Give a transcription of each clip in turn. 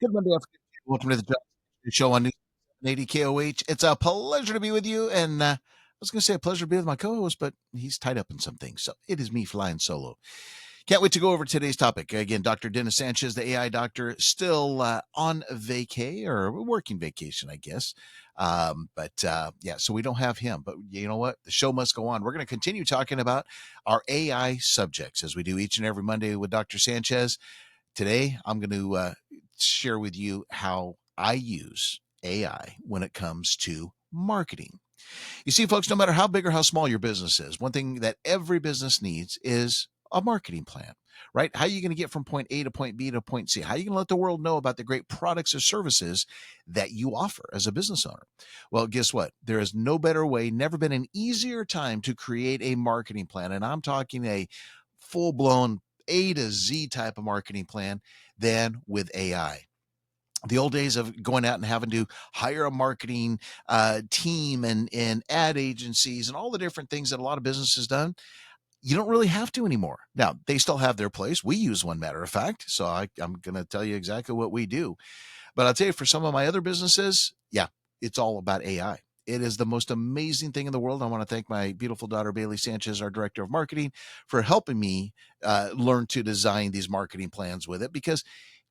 Good Monday afternoon. Welcome to the Jon Sanchez Show on News 80 KOH. It's a pleasure to be with you. And I was going to say a pleasure to be with my co host, but he's tied up in some things. So it is me flying solo. Can't wait to go over today's topic. Again, Dr. Jon Sanchez, the AI doctor, still on vacay or working vacation, I guess. Yeah, so we don't have him. But you know what? The show must go on. We're going to continue talking about our AI subjects as we do each and every Monday with Dr. Sanchez. Today, I'm going to share with you how I use AI when it comes to marketing. You see, folks, no matter how big or how small your business is, one thing that every business needs is a marketing plan, right? How are you going to get from point A to point B to point C? How are you going to let the world know about the great products or services that you offer as a business owner? Well, guess what? There is no better way, never been an easier time to create a marketing plan. And I'm talking a full blown A to Z type of marketing plan than with AI. The old days of going out and having to hire a marketing team and ad agencies and all the different things that a lot of businesses done, you don't really have to anymore. Now, they still have their place. We use one, matter of fact. So I'm going to tell you exactly what we do. But I'll tell you, for some of my other businesses, yeah, it's all about AI. It is the most amazing thing in the world. I want to thank my beautiful daughter, Bailey Sanchez, our director of marketing, for helping me learn to design these marketing plans with it because,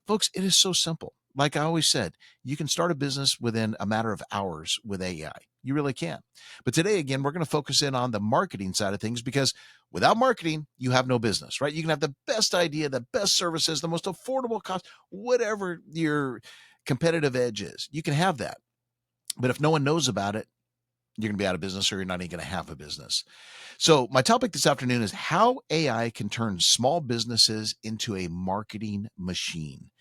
folks, it is so simple. Like I always said, you can start a business within a matter of hours with AI. You really can. But today, again, we're going to focus in on the marketing side of things because without marketing, you have no business, right? You can have the best idea, the best services, the most affordable cost, whatever your competitive edge is. You can have that. But if no one knows about it, you're going to be out of business or you're not even going to have a business. So, my topic this afternoon is how AI can turn small businesses into a marketing machine.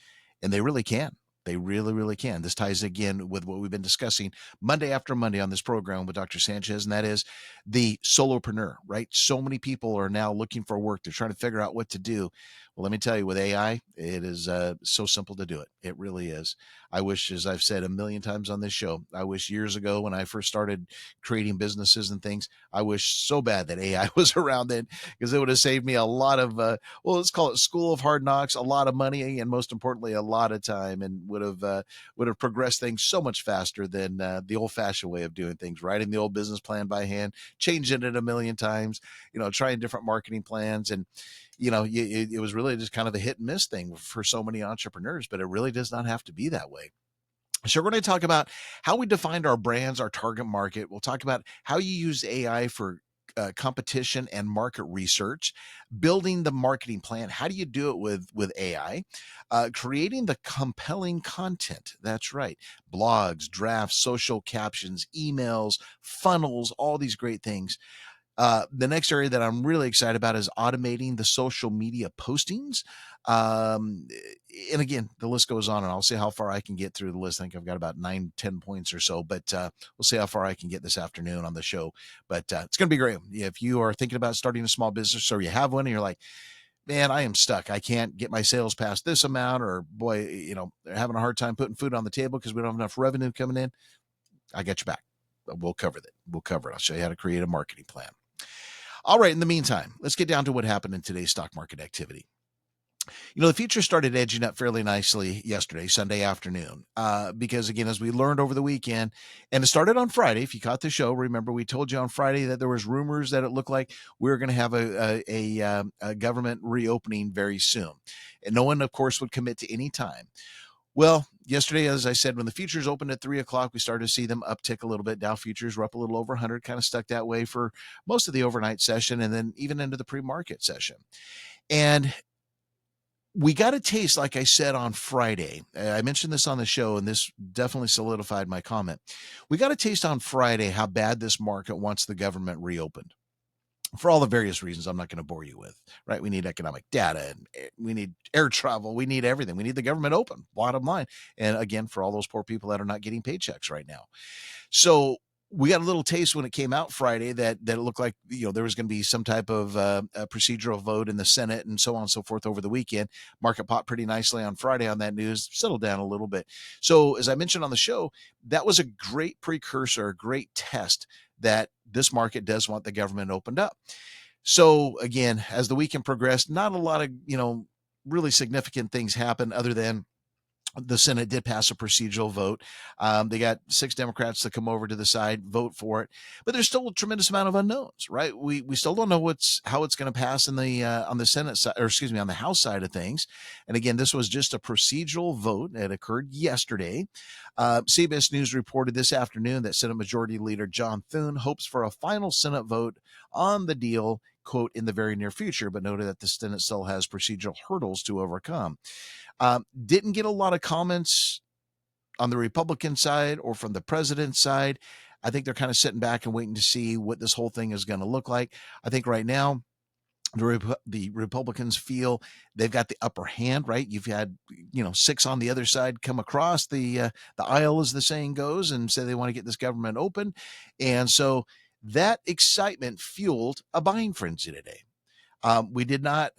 And they really can. They really, really can. This ties again with what we've been discussing Monday after Monday on this program with Dr. Sanchez, and that is the solopreneur, right? So many people are now looking for work. They're trying to figure out what to do. Well, let me tell you, with AI, it is so simple to do it. It really is. I wish, as I've said a million times on this show, I wish years ago when I first started creating businesses and things, I wish so bad that AI was around then because it would have saved me a lot of let's call it school of hard knocks, a lot of money, and most importantly, a lot of time, and would have progressed things so much faster than the old fashioned way of doing things. Writing the old business plan by hand, changing it a million times, trying different marketing plans, and it was really just kind of a hit and miss thing for so many entrepreneurs. But it really does not have to be that way. So we're going to talk about how we defined our brands, our target market. We'll talk about how you use AI for competition and market research, building the marketing plan. How do you do it with AI? Creating the compelling content. That's right. Blogs, drafts, social captions, emails, funnels, all these great things. The next area that I'm really excited about is automating the social media postings. Um, and again, the list goes on, and I'll see how far I can get through the list. I think I've got about 9, 10 points or so, but we'll see how far I can get this afternoon on the show. But it's going to be great. If you are thinking about starting a small business or you have one and you're like, man, I am stuck. I can't get my sales past this amount, or boy, they're having a hard time putting food on the table because we don't have enough revenue coming in. I got your back. We'll cover that. We'll cover it. I'll show you how to create a marketing plan. All right. In the meantime, let's get down to what happened in today's stock market activity. The future started edging up fairly nicely yesterday, Sunday afternoon, because, again, as we learned over the weekend, and it started on Friday. If you caught the show, remember we told you on Friday that there was rumors that it looked like we were going to have a government reopening very soon. And no one, of course, would commit to any time. Well, yesterday, as I said, when the futures opened at 3 o'clock, we started to see them uptick a little bit. Dow futures were up a little over 100, kind of stuck that way for most of the overnight session and then even into the pre-market session. And we got a taste, like I said on Friday. I mentioned this on the show, and this definitely solidified my comment. We got a taste on Friday how bad this market wants the government reopened. For all the various reasons I'm not going to bore you with, right? We need economic data and we need air travel. We need everything. We need the government open, bottom line. And again, for all those poor people that are not getting paychecks right now. So we got a little taste when it came out Friday that it looked like, there was going to be some type of a procedural vote in the Senate and so on and so forth over the weekend. Market popped pretty nicely on Friday on that news, settled down a little bit. So as I mentioned on the show, that was a great precursor, a great test that this market does want the government opened up. So again, as the weekend progressed, not a lot of, really significant things happened other than the Senate did pass a procedural vote. They got 6 Democrats to come over to the side, vote for it, but there's still a tremendous amount of unknowns, right? We still don't know how it's going to pass in the on the Senate side, or excuse me, on the House side of things. And again, this was just a procedural vote. It occurred yesterday. CBS News reported this afternoon that Senate Majority Leader John Thune hopes for a final Senate vote on the deal, quote, in the very near future, but noted that the Senate still has procedural hurdles to overcome. Didn't get a lot of comments on the Republican side or from the president's side. I think they're kind of sitting back and waiting to see what this whole thing is going to look like. I think right now, the Republicans feel they've got the upper hand, right? You've had 6 on the other side come across the aisle, as the saying goes, and say they want to get this government open, and so that excitement fueled a buying frenzy today. We did not.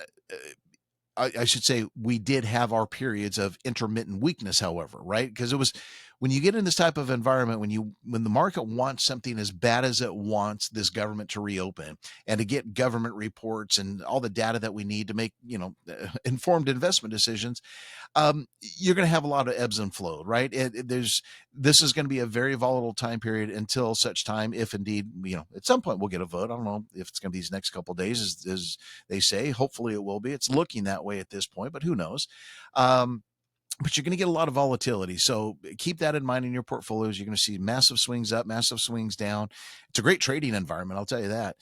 I should say we did have our periods of intermittent weakness, however, right? Because it was when you get in this type of environment, when the market wants something as bad as it wants this government to reopen and to get government reports and all the data that we need to make informed investment decisions, you're going to have a lot of ebbs and flow, right? This is going to be a very volatile time period until such time, if indeed, at some point we'll get a vote. I don't know if it's going to be these next couple of days, as they say. Hopefully it will be. It's looking that way at this point, but who knows? But you're going to get a lot of volatility. So keep that in mind in your portfolios. You're going to see massive swings up, massive swings down. It's a great trading environment, I'll tell you that.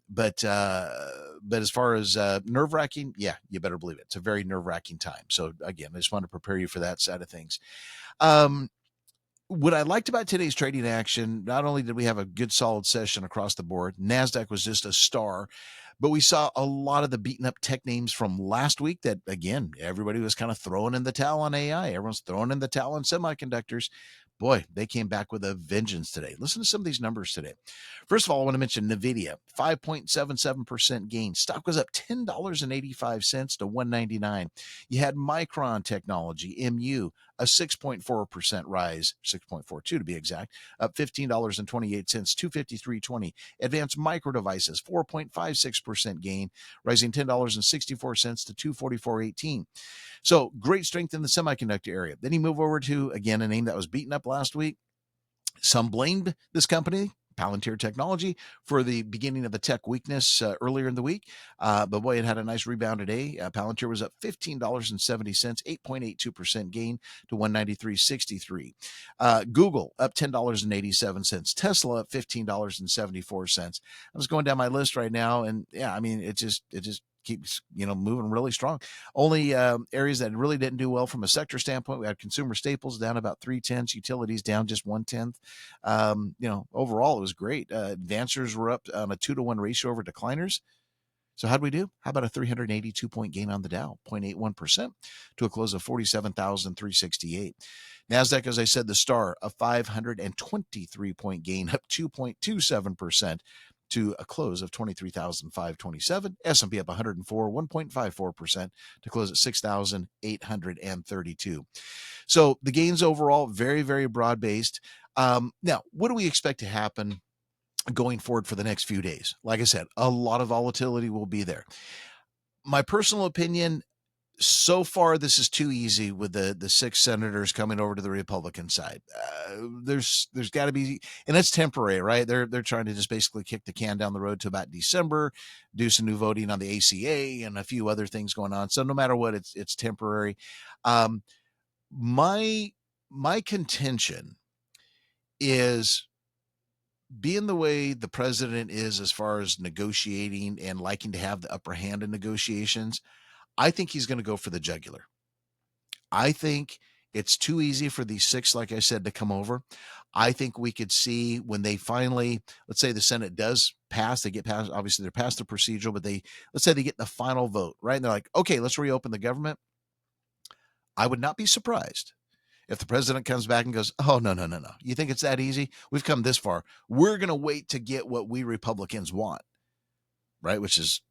But as far as nerve-wracking, yeah, you better believe it. It's a very nerve-wracking time. So again, I just want to prepare you for that side of things. What I liked about today's trading action, not only did we have a good solid session across the board, NASDAQ was just a star, but we saw a lot of the beaten up tech names from last week that, again, everybody was kind of throwing in the towel on AI. Everyone's throwing in the towel on semiconductors. Boy, they came back with a vengeance today. Listen to some of these numbers today. First of all, I want to mention NVIDIA, 5.77% gain. Stock was up $10.85 to $199. You had Micron Technology, MU, a 6.4% rise, 6.42 to be exact, up $15.28, $253.20. Advanced Micro Devices, 4.56% gain, rising $10.64 to $244.18. So great strength in the semiconductor area. Then you move over to, again, a name that was beaten up last week. Some blamed this company, Palantir Technology, for the beginning of the tech weakness earlier in the week. But boy, it had a nice rebound today. Palantir was up $15.70, 8.82% gain to $193.63. Google up $10.87. Tesla up $15.74. I'm just going down my list right now, and yeah, I mean, it just keeps moving really strong. Only areas that really didn't do well from a sector standpoint, we had consumer staples down about 0.3, utilities down just 0.1. Overall it was great. Advancers were up on a 2-to-1 ratio over decliners. So how'd we do? How about a 382 point gain on the Dow, 0.81% to a close of 47,368. NASDAQ, as I said, the star, a 523 point gain, up 2.27% to a close of 23,527. S&P up 104, 1.54% to close at 6,832. So the gains overall, very, very broad-based. Now, what do we expect to happen going forward for the next few days? Like I said, a lot of volatility will be there. My personal opinion, so far, this is too easy with the 6 senators coming over to the Republican side. There's got to be, and it's temporary, right? They're trying to just basically kick the can down the road to about December, do some new voting on the ACA and a few other things going on. So no matter what, it's temporary. My contention is, being the way the president is as far as negotiating and liking to have the upper hand in negotiations, I think he's going to go for the jugular. I think it's too easy for these 6, like I said, to come over. I think we could see when they finally, let's say the Senate does pass, they get past, obviously they're past the procedural, but let's say they get the final vote, right? And they're like, okay, let's reopen the government. I would not be surprised if the president comes back and goes, oh, no. You think it's that easy? We've come this far. We're going to wait to get what we Republicans want, right? Which is,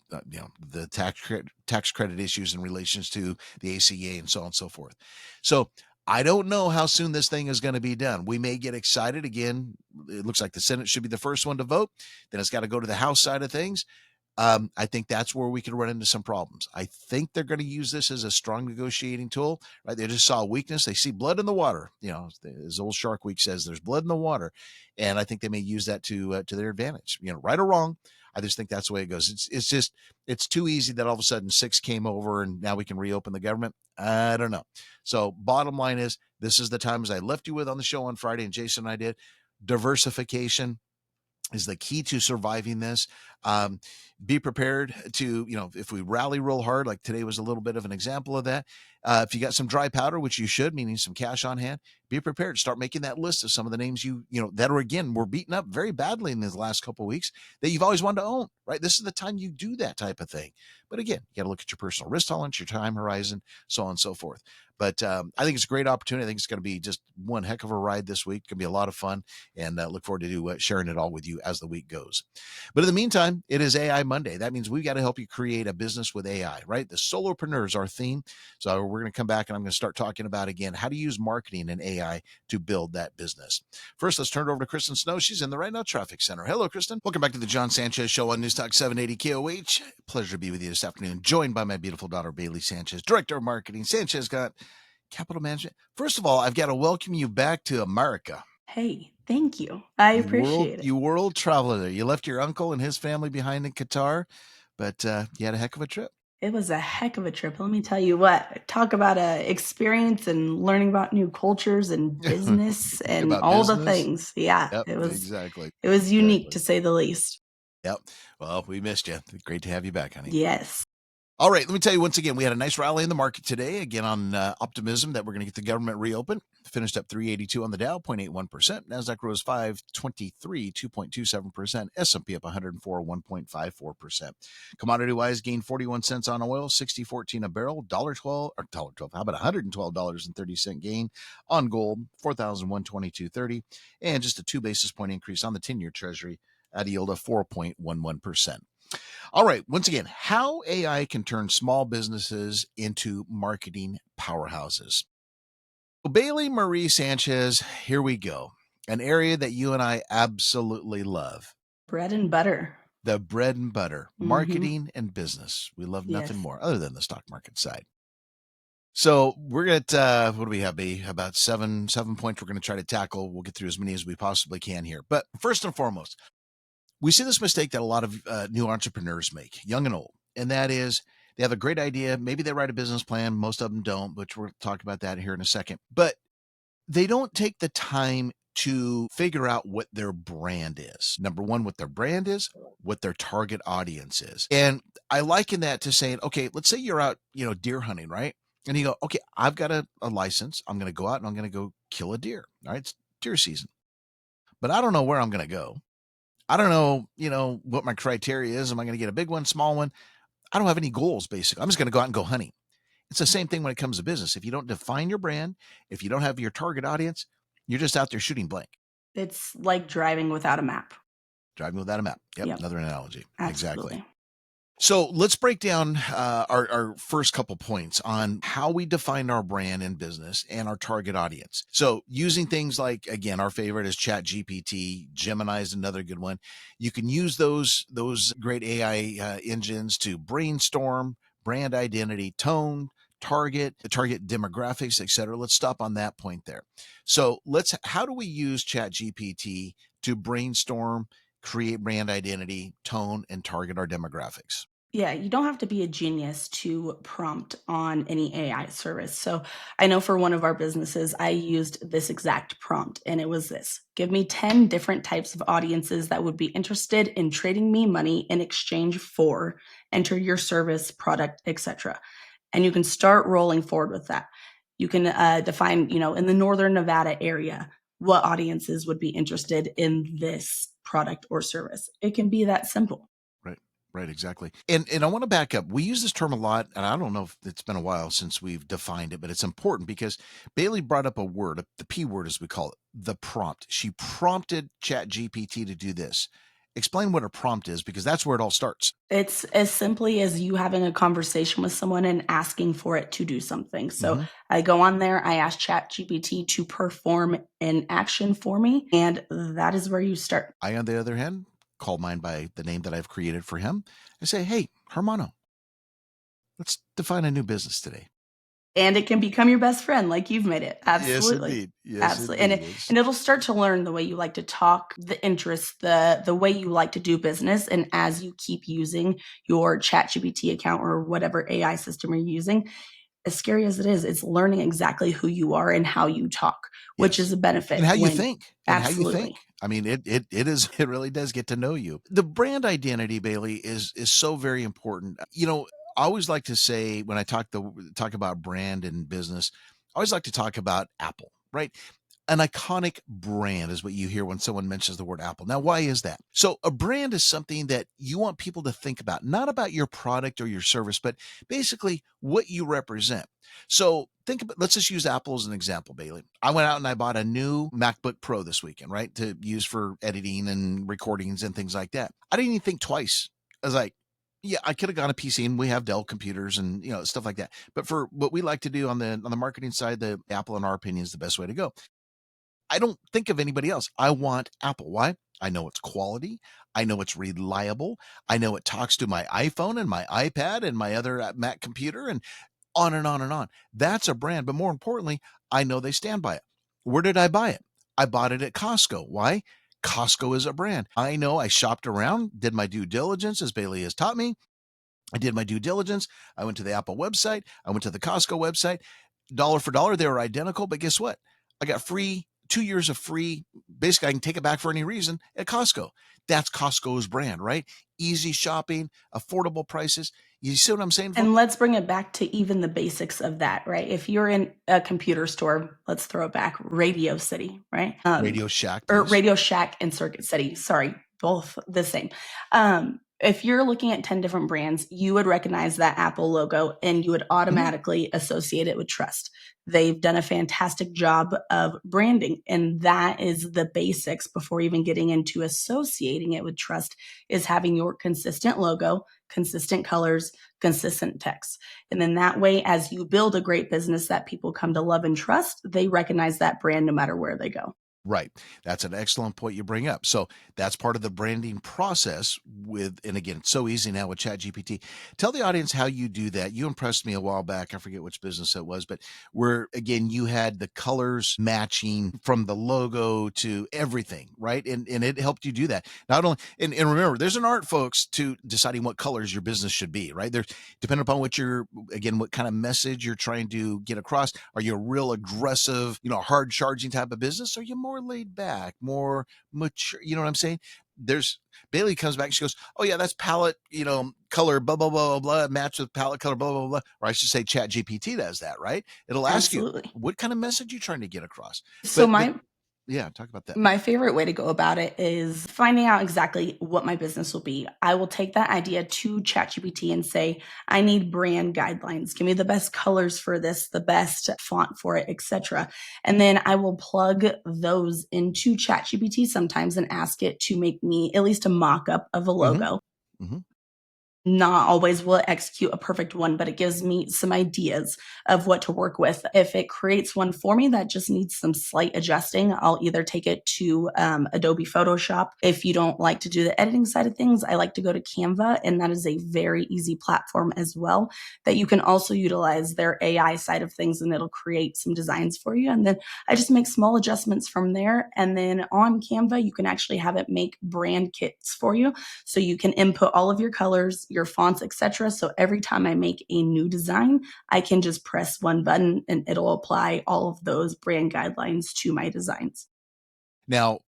the tax credit issues in relations to the ACA and so on and so forth. So I don't know how soon this thing is going to be done. We may get excited again. It looks like the Senate should be the first one to vote. Then it's got to go to the House side of things. I think that's where we could run into some problems. I think they're going to use this as a strong negotiating tool, right? They just saw a weakness. They see blood in the water. As old Shark Week says, there's blood in the water. And I think they may use that to their advantage, right or wrong. I just think that's the way it goes. It's too easy that all of a sudden 6 came over and now we can reopen the government. I don't know. So bottom line is, this is the time, as I left you with on the show on Friday, and Jason and I did, diversification is the key to surviving this. Be prepared to, if we rally real hard, like today was a little bit of an example of that. If you got some dry powder, which you should, meaning some cash on hand, be prepared to start making that list of some of the names that are, again, were beaten up very badly in the last couple of weeks that you've always wanted to own, right? This is the time you do that type of thing. But again, you got to look at your personal risk tolerance, your time horizon, so on and so forth. But I think it's a great opportunity. I think it's going to be just one heck of a ride this week. It's going to be a lot of fun, and look forward to sharing it all with you as the week goes. But in the meantime, it is AI Monday. That means we've got to help you create a business with AI, right? The solopreneur is our theme. So we're going to come back, and I'm going to start talking about, again, how to use marketing and AI to build that business. First, let's turn it over to Kristen Snow. She's in the Right Now Traffic Center. Hello, Kristen. Welcome back to the Jon Sanchez Show on News Talk 780 KOH. Pleasure to be with you this afternoon, joined by my beautiful daughter, Bailey Sanchez, Director of Marketing. Sanchez got Capital Management. First of all, I've got to welcome you back to America. Hey, thank you. I appreciate it. You world traveler. You left your uncle and his family behind in Qatar, but you had a heck of a trip. It was a heck of a trip. Let me tell you what. Talk about a experience and learning about new cultures and business and About all the business. things. Yeah, Yep, it was exactly. it was unique to say the least. Yep. Well, we missed you. Great to have you back, honey. Yes. All right, let me tell you once again, we had a nice rally in the market today, again on optimism that we're going to get the government reopened. Finished up 382 on the Dow, 0.81%. NASDAQ rose 523, 2.27%. S&P up 104, 1.54%. Commodity-wise, gained 41 cents on oil, 60.14 a barrel, $1.12, how about $112.30 gain on gold, 4,122.30, and just a 2 basis point increase on the 10-year Treasury at a yield of 4.11%. All right, once again, how AI can turn small businesses into marketing powerhouses. Well, Bailey Marie Sanchez, here we go. An area that you and I absolutely love. Bread and butter. The bread and butter, marketing and business. We love nothing more other than the stock market side. So we're at, what do we have, B? About seven points we're going to try to tackle. We'll get through as many as we possibly can here. But first and foremost, we see this mistake that a lot of new entrepreneurs make, young and old, and that is they have a great idea. Maybe they write a business plan. Most of them don't, but we'll talk about that here in a second. But they don't take the time to figure out what their brand is. Number one, what their brand is, what their target audience is. And I liken that to saying, okay, let's say you're out, deer hunting, right? And you go, okay, I've got a license. I'm going to go out and I'm going to go kill a deer. All right, it's deer season. But I don't know where I'm going to go. I don't know, what my criteria is. Am I going to get a big one, small one? I don't have any goals, basically. I'm just going to go out and go hunting. It's the same thing when it comes to business. If you don't define your brand, if you don't have your target audience, you're just out there shooting blank. It's like driving without a map. Driving without a map. Yep. Another analogy. Absolutely. Exactly. So let's break down our first couple points on how we define our brand in business and our target audience. So using things like, again, our favorite is ChatGPT. Gemini is another good one. You can use those great AI engines to brainstorm brand identity, tone, target demographics, etc. Let's stop on that point there. So how do we use ChatGPT to brainstorm, create brand identity, tone, and target our demographics? Yeah, you don't have to be a genius to prompt on any AI service. So I know for one of our businesses, I used this exact prompt, and it was this: give me 10 different types of audiences that would be interested in trading me money in exchange for enter your service, product, etc. And you can start rolling forward with that. You can define, in the Northern Nevada area, what audiences would be interested in this product or service. It can be that simple. Right, exactly. And I want to back up. We use this term a lot, and I don't know if it's been a while since we've defined it, but it's important because Bailey brought up a word, the P word as we call it, the prompt. She prompted ChatGPT to do this. Explain what a prompt is, because that's where it all starts. It's as simply as you having a conversation with someone and asking for it to do something. So I go on there, I ask ChatGPT to perform an action for me, and that is where you start. I, on the other hand, call mine by the name that I've created for him. I say, hey, Hermano, let's define a new business today. And it can become your best friend like you've made it. Yes, Absolutely. indeed. Yes, Absolutely. And indeed. it'll start to learn the way you like to talk, the interests, the way you like to do business. And as you keep using your ChatGPT account or whatever AI system you're using, as scary as it is, it's learning exactly who you are and how you talk, which Yes. is a benefit And how you when think. And how you absolutely. think. I mean, it is it really does get to know you. The brand identity, Bailey, is so very important. I always like to say when I talk about brand and business, I always like to talk about Apple, right? An iconic brand is what you hear when someone mentions the word Apple. Now, why is that? So, a brand is something that you want people to think about, not about your product or your service, but basically what you represent. So, think about, let's just use Apple as an example, Bailey. I went out and I bought a new MacBook Pro this weekend, right? To use for editing and recordings and things like that. I didn't even think twice. I was like, yeah, I could have gone a PC, and we have Dell computers and stuff like that. But for what we like to do on the marketing side, the Apple, in our opinion, is the best way to go. I don't think of anybody else. I want Apple. Why? I know it's quality. I know it's reliable. I know it talks to my iPhone and my iPad and my other Mac computer and on and on and on. That's a brand. But more importantly, I know they stand by it. Where did I buy it? I bought it at Costco. Why? Costco is a brand. I know I shopped around, did my due diligence as Bailey has taught me. I did my due diligence. I went to the Apple website. I went to the Costco website. Dollar for dollar, they were identical. But guess what? I got 2 years of free. Basically, I can take it back for any reason at Costco. That's Costco's brand, right? Easy shopping, affordable prices. You see what I'm saying, folks? And let's bring it back to even the basics of that, right? If you're in a computer store, let's throw it back, Radio City, right? Radio Shack, Or please. Radio Shack and Circuit City. Sorry, both the same. If you're looking at 10 different brands, you would recognize that Apple logo and you would automatically associate it with trust. They've done a fantastic job of branding, and that is the basics before even getting into associating it with trust is having your consistent logo, consistent colors, consistent text. And then that way, as you build a great business that people come to love and trust, they recognize that brand no matter where they go. Right. That's an excellent point you bring up. So that's part of the branding process and again, it's so easy now with ChatGPT. Tell the audience how you do that. You impressed me a while back. I forget which business it was, but where again, you had the colors matching from the logo to everything, right? And it helped you do that. Not only, and remember, there's an art, folks, to deciding what colors your business should be, right? There's depending upon what kind of message you're trying to get across. Are you a real aggressive, hard charging type of business? Or are you more laid back, more mature? You know what I'm saying? There's Bailey comes back and she goes, oh yeah, that's palette, color, blah, blah, blah, blah, blah, match with palette color, blah, blah, blah. Or I should say Chat GPT does that, right? It'll ask you, Absolutely. what kind of message you trying to get across? So But yeah, talk about that. my favorite way to go about it is finding out exactly what my business will be. I will take that idea to ChatGPT and say, I need brand guidelines. Give me the best colors for this, the best font for it, etc. And then I will plug those into ChatGPT sometimes and ask it to make me at least a mock-up of a Mm-hmm. logo. Mm-hmm. Not always will it execute a perfect one, but it gives me some ideas of what to work with. If it creates one for me that just needs some slight adjusting, I'll either take it to Adobe Photoshop. If you don't like to do the editing side of things, I like to go to Canva, and that is a very easy platform as well that you can also utilize their AI side of things, and it'll create some designs for you. And then I just make small adjustments from there. And then on Canva, you can actually have it make brand kits for you. So you can input all of your colors, your fonts, etc. So every time I make a new design, I can just press one button and it'll apply all of those brand guidelines to my designs. Now,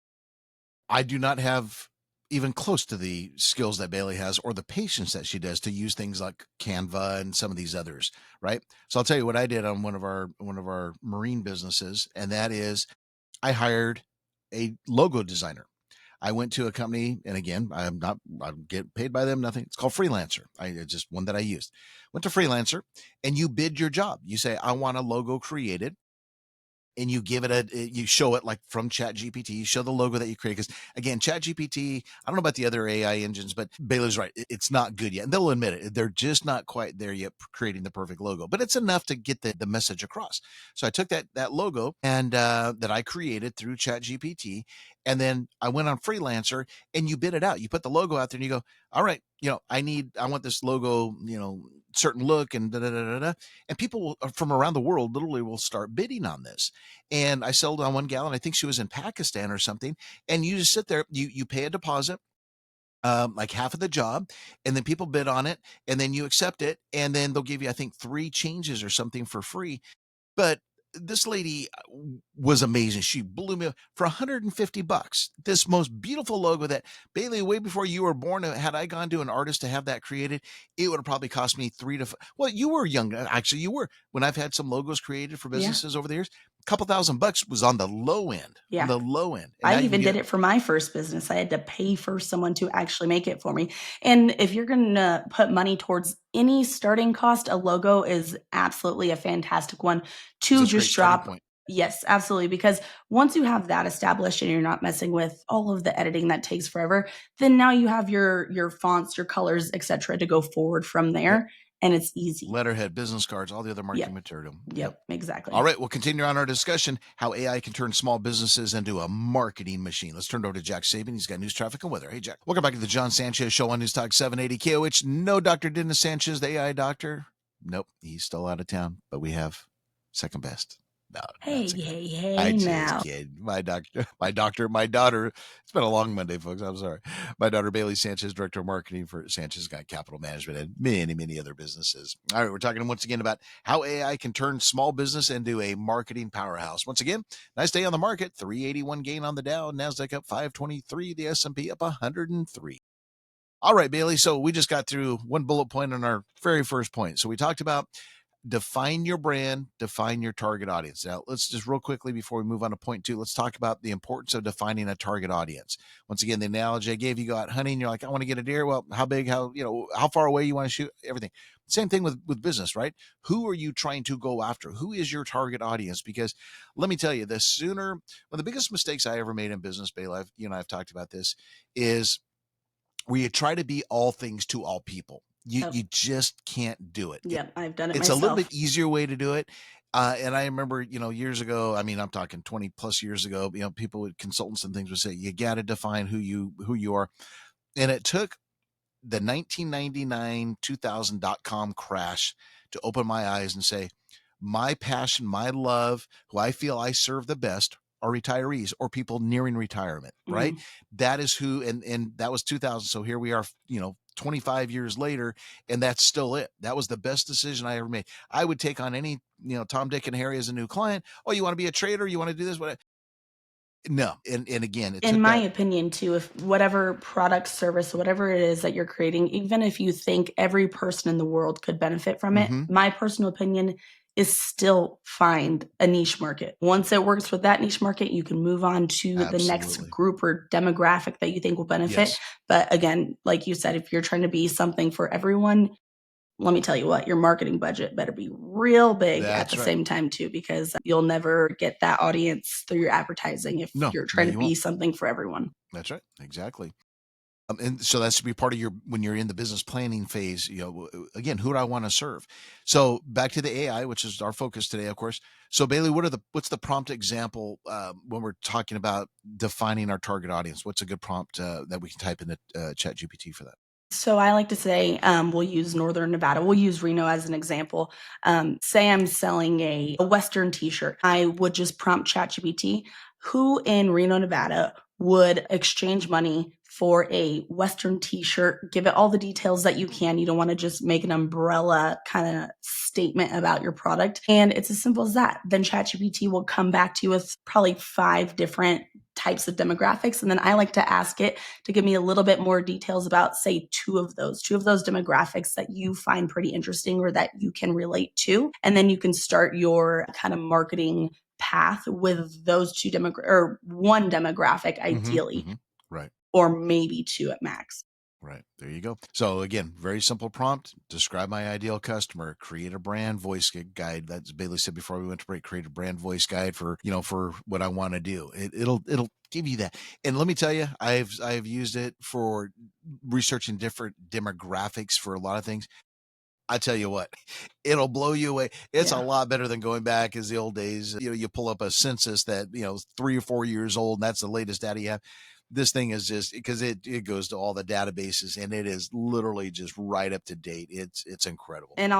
I do not have even close to the skills that Bailey has or the patience that she does to use things like Canva and some of these others, right? So I'll tell you what I did on one of our marine businesses, and that is I hired a logo designer. I went to a company, and again, I get paid by them, nothing. It's called Freelancer. It's just one that I used. Went to Freelancer, and you bid your job. You say, I want a logo created, and you give it you show it like from Chat GPT, you show the logo that you create. Because again, Chat GPT, I don't know about the other AI engines, but Baylor's right. It's not good yet. And they'll admit it. They're just not quite there yet creating the perfect logo, but it's enough to get the message across. So I took that logo and that I created through Chat GPT, And then I went on Freelancer, and you bid it out. You put the logo out there and you go, all right, I want this logo, certain look and da da da da da. And people from around the world literally will start bidding on this. And I sold on one gal, and I think she was in Pakistan or something. And you just sit there, you pay a deposit, like half of the job, and then people bid on it, and then you accept it, and then they'll give you, I think, 3 changes or something for free. But this lady was amazing. She blew me for $150. This most beautiful logo that, Bailey, way before you were born, had I gone to an artist to have that created, it would have probably cost me well, you were young. Actually, you were. When I've had some logos created for Yeah. businesses over the years, a couple $1,000 was on the low end. On Yeah. the low end. And now I you can even get did it. it for my first business. I had to pay for someone to actually make it for me. And if you're going to put money towards any starting cost, a logo is absolutely a fantastic one to That's a great just starting drop. point. Yes, absolutely. Because once you have that established and you're not messing with all of the editing that takes forever, then now you have your fonts, your colors, etc., to go forward from Yep. there, and it's easy. Letterhead, business cards, all the other marketing Yep. material. Yep. Yep. Exactly. All right, we'll continue on our discussion how AI can turn small businesses into a marketing machine. Let's turn it over to Jack Saban. He's got news, traffic, and weather. Hey, Jack. Welcome back to the Jon Sanchez Show on News Talk 780 KOH. No Dr. Dennis Sanchez, the AI doctor. Nope, he's still out of town, but we have second best. No, Hey, not second best. hey, I hey! just Now, kid. My daughter. It's been a long Monday, folks. I'm sorry. My daughter, Bailey Sanchez, director of marketing for Sanchez got Capital Management and many, many other businesses. All right, we're talking once again about how AI can turn small business into a marketing powerhouse. Once again, nice day on the market. 381 gain on the Dow. Nasdaq up 523. The S&P up 103. All right, Bailey. So we just got through one bullet point on our very first point. So we talked about define your brand, define your target audience. Now, let's just real quickly before we move on to point 2, let's talk about the importance of defining a target audience. Once again, the analogy I gave, you go out hunting, you're like, I want to get a deer. Well, how big, how far away you want to shoot, everything. Same thing with business, right? Who are you trying to go after? Who is your target audience? Because let me tell you, one of the biggest mistakes I ever made in business, Bailey, you and I have talked about this, is where you try to be all things to all people. You just can't do it. yep, I've done it It's a little bit myself. easier way to do it. And I remember, years ago, I mean, I'm talking 20 plus years ago, people would, consultants and things would say, you got to define who you are. And it took the 1999, 2000.com crash to open my eyes and say, my passion, my love, who I feel I serve the best are retirees or people nearing retirement, right? Mhm. That is who, and that was 2000. So here we are, 25 years later, and that's still it. That was the best decision I ever made. I would take on any, Tom, Dick, and Harry as a new client. Oh, you want to be a trader? You want to do this? What? No. And again, it In took my that. opinion too, if whatever product, service, whatever it is that you're creating, even if you think every person in the world could benefit from it, Mm-hmm. my personal opinion is still find a niche market. Once it works with that niche market, you can move on to the next Absolutely. group or demographic that you think will benefit. Yes. But again, like you said, if you're trying to be something for everyone, let me tell you what, your marketing budget better be real big at the That's right. same time too, because you'll never get that audience through your advertising if No, you're no, trying to you be won't. something for everyone. That's right. Exactly. And so that should be part of when you're in the business planning phase, again, who do I want to serve? So back to the AI, which is our focus today, of course. So Bailey, what's the prompt example when we're talking about defining our target audience? What's a good prompt that we can type into Chat GPT for that? So I like to say, we'll use Northern Nevada. We'll use Reno as an example. Say I'm selling a Western T-shirt. I would just prompt ChatGPT, who in Reno, Nevada would exchange money for a Western T-shirt. Give it all the details that you can. You don't want to just make an umbrella kind of statement about your product. And it's as simple as that. Then ChatGPT will come back to you with probably 5 different types of demographics. And then I like to ask it to give me a little bit more details about, say, two of those demographics that you find pretty interesting or that you can relate to. And then you can start your kind of marketing path with those or one demographic Mm-hmm, ideally, mm-hmm. Right. or maybe 2 at max. Right. There you go. So again, very simple prompt. Describe my ideal customer. Create a brand voice guide. That's Bailey said before we went to break. Create a brand voice guide for for what I want to do. It'll give you that. And let me tell you, I've used it for researching different demographics for a lot of things. I tell you what, it'll blow you away. It's a Yeah. lot better than going back as the old days. You pull up a census that, 3 or 4 years old, and that's the latest data you have. This thing is just because it goes to all the databases and it is literally just right up to date. It's incredible. And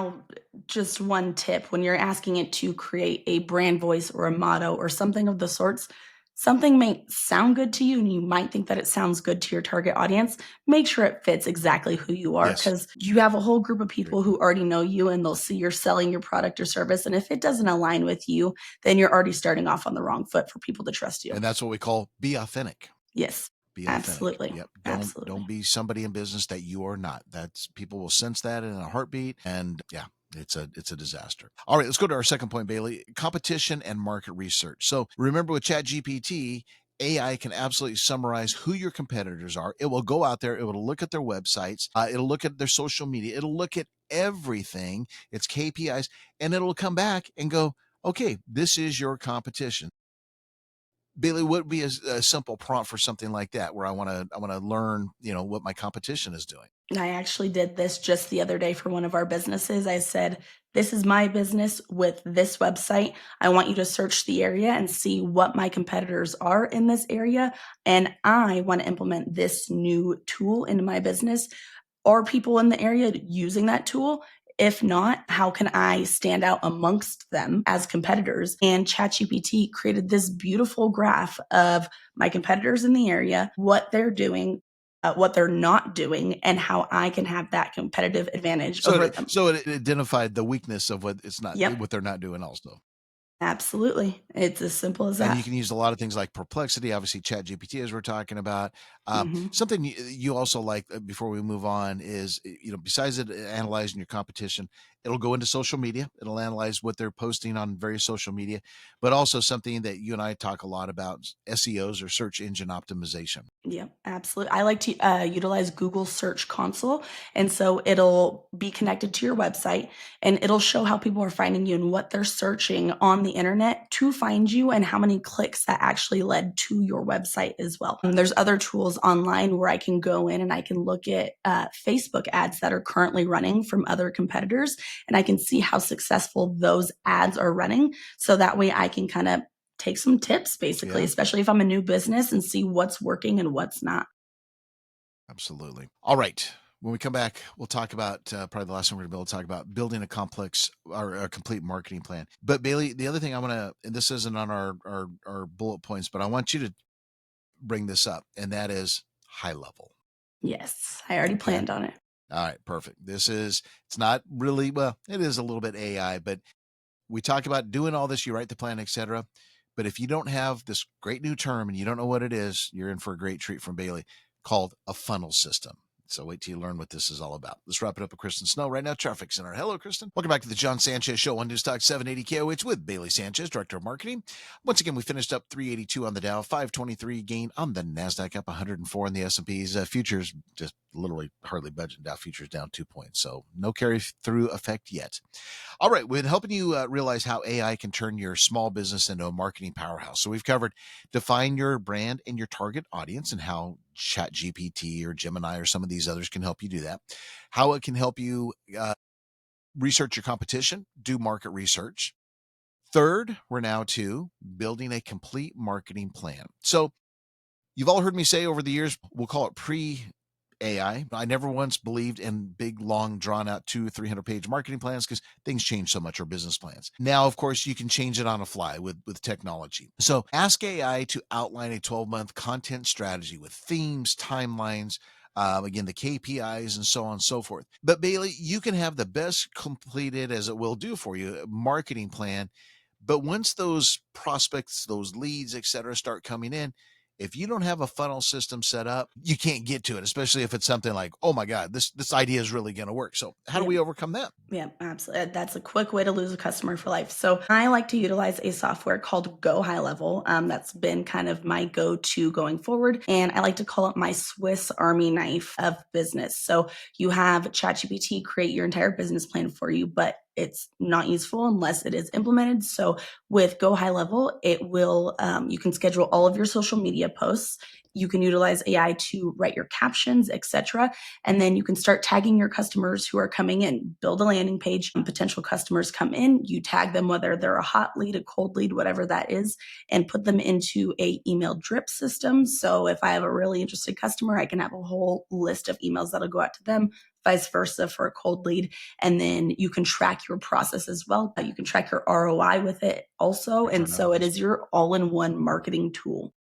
just one tip when you're asking it to create a brand voice or a motto or something of the sorts, something may sound good to you and you might think that it sounds good to your target audience. Make sure it fits exactly who you are Yes, because you have a whole group of very people good. who already know you and they'll see you're selling your product or service. And if it doesn't align with you, then you're already starting off on the wrong foot for people to trust you. And that's what we call be authentic. Yes, Be authentic. absolutely. Yep. Don't Absolutely. be somebody in business that you are not. That's people will sense that in a heartbeat. And yeah, it's a disaster. All right, let's go to our second point, Bailey. Competition and market research. So remember with ChatGPT, AI can absolutely summarize who your competitors are. It will go out there, it will look at their websites, it'll look at their social media, it'll look at everything, its KPIs, and it'll come back and go, okay, this is your competition. Bailey, what would be a simple prompt for something like that, where I want to learn, what my competition is doing? I actually did this just the other day for one of our businesses. I said, "This is my business with this website. I want you to search the area and see what my competitors are in this area. And I want to implement this new tool into my business. Are people in the area using that tool? If not, how can I stand out amongst them as competitors?" And ChatGPT created this beautiful graph of my competitors in the area, what they're doing, what they're not doing, and how I can have that competitive advantage So over it, them. so it identified the weakness of Yep, what they're not doing also. absolutely. It's as simple as And you that. can use a lot of things like perplexity, obviously chat GPT, as we're talking about. Mhm. Something you also like, before we move on, is, besides it analyzing your competition, it'll go into social media, it'll analyze what they're posting on various social media, but also something that you and I talk a lot about, SEOs, or search engine optimization. Yeah, absolutely. I like to utilize Google Search Console. And so it'll be connected to your website and it'll show how people are finding you and what they're searching on the internet to find you and how many clicks that actually led to your website as well. And there's other tools online where I can go in and I can look at Facebook ads that are currently running from other competitors and I can see how successful those ads are running. So that way I can kind of take some tips basically, Yeah. especially if I'm a new business and see what's working and what's not. Absolutely. All right. When we come back, we'll talk about, probably the last one we're going to be able to talk about, building a complex or a complete marketing plan. But Bailey, the other thing I want to, and this isn't on our bullet points, but I want you to bring this up, and that is high level. Yes, I already Okay. planned on it. All right. Perfect. It's not really, well, it is a little bit AI, but we talk about doing all this, you write the plan, etc. But if you don't have this great new term and you don't know what it is, you're in for a great treat from Bailey, called a funnel system. So wait till you learn what this is all about. Let's wrap it up with Kristen Snow right now. Traffic Center. Hello, Kristen. Welcome back to the Jon Sanchez Show on Newstalk 780 KOH with Bailey Sanchez, Director of Marketing. Once again, we finished up 382 on the Dow, 523 gain on the NASDAQ, up 104 in the S&Ps. Futures just literally hardly budging. Dow futures down 2 points. So no carry through effect yet. All right, we're helping you realize how AI can turn your small business into a marketing powerhouse. So we've covered define your brand and your target audience and how ChatGPT or Gemini or some of these others can help you do that. How it can help you research your competition, do market research. Third, we're now to building a complete marketing plan. So you've all heard me say over the years, we'll call it pre AI. I never once believed in big, long, drawn out 200-300 page marketing plans because things change so much, or business plans. Now, of course, you can change it on a fly with technology. So ask AI to outline a 12-month content strategy with themes, timelines, again, the KPIs, and so on and so forth. But Bailey, you can have the best completed, as it will do for you, marketing plan. But once those prospects, those leads, et cetera, start coming in, if you don't have a funnel system set up, you can't get to it, especially if it's something like, oh my God, this idea is really going to work. So how do Yep. we overcome that? Yeah, absolutely. That's a quick way to lose a customer for life. So I like to utilize a software called Go High Level. That's been kind of my go-to going forward, and I like to call it my Swiss Army knife of business. So you have ChatGPT create your entire business plan for you, but it's not useful unless it is implemented. So with Go High Level, it will you can schedule all of your social media posts. You can utilize AI to write your captions, etc. And then you can start tagging your customers who are coming in. Build a landing page. Potential customers come in, you tag them, whether they're a hot lead, a cold lead, whatever that is, and put them into a email drip system. So if I have a really interested customer, I can have a whole list of emails that'll go out to them, vice versa for a cold lead. And then you can track your process as well. You can track your ROI with it also. And Return on so it investment. is your all-in-one marketing tool.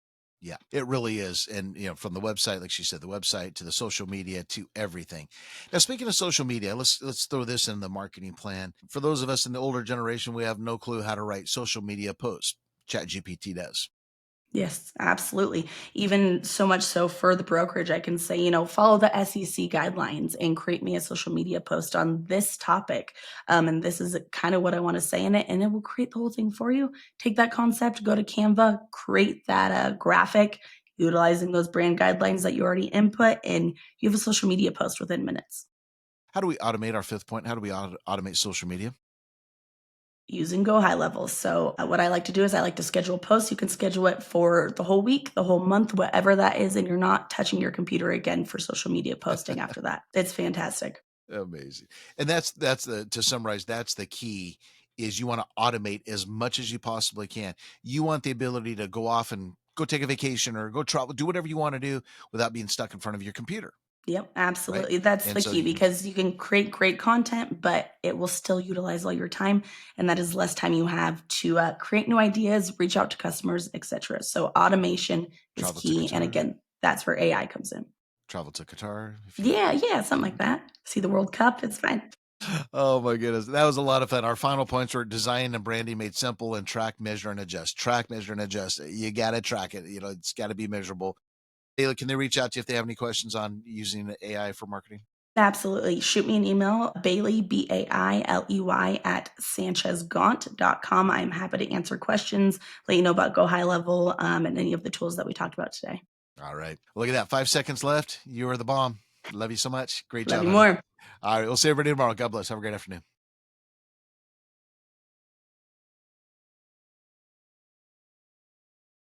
Yeah, it really is. And, from the website, like she said, the website to the social media to everything. Now, speaking of social media, let's throw this in the marketing plan. For those of us in the older generation, we have no clue how to write social media posts. ChatGPT does. Yes, absolutely. Even so much so for the brokerage, I can say, follow the SEC guidelines and create me a social media post on this topic. And this is kind of what I want to say in it. And it will create the whole thing for you. Take that concept, go to Canva, create that graphic utilizing those brand guidelines that you already input, and you have a social media post within minutes. How do we automate our fifth point? How do we automate social media? Using Go High Levels. So, what I like to do is I like to schedule posts. You can schedule it for the whole week, the whole month, whatever that is, and you're not touching your computer again for social media posting after that. It's fantastic. Amazing. And that's the to summarize, that's the key is you want to automate as much as you possibly can. You want the ability to go off and go take a vacation or go travel, do whatever you want to do without being stuck in front of your computer, Yep, right? absolutely. That's And the so key you can because you can create great content, but it will still utilize all your time, and that is less time you have to create new ideas, reach out to customers, etc. So automation is travel to key, and Qatar, again, that's where AI comes in. travel to Qatar if you Yeah, yeah, something like that. See the World Cup, it's fine. Oh my goodness. That was a lot of fun. Our final points were design and branding made simple and track, measure, and adjust. Track, measure, and adjust. You got to track it. It's got to be measurable. Hey, look, can they reach out to you if they have any questions on using AI for marketing? Absolutely. Shoot me an email, Bailey, Bailey at sanchezgaunt.com. I'm happy to answer questions, let you know about Go High Level and any of the tools that we talked about today. All right. Look at that. 5 seconds left. You are the bomb. Love you so much. Great Love job, you honey. more. All right. We'll see everybody tomorrow. God bless. Have a great afternoon.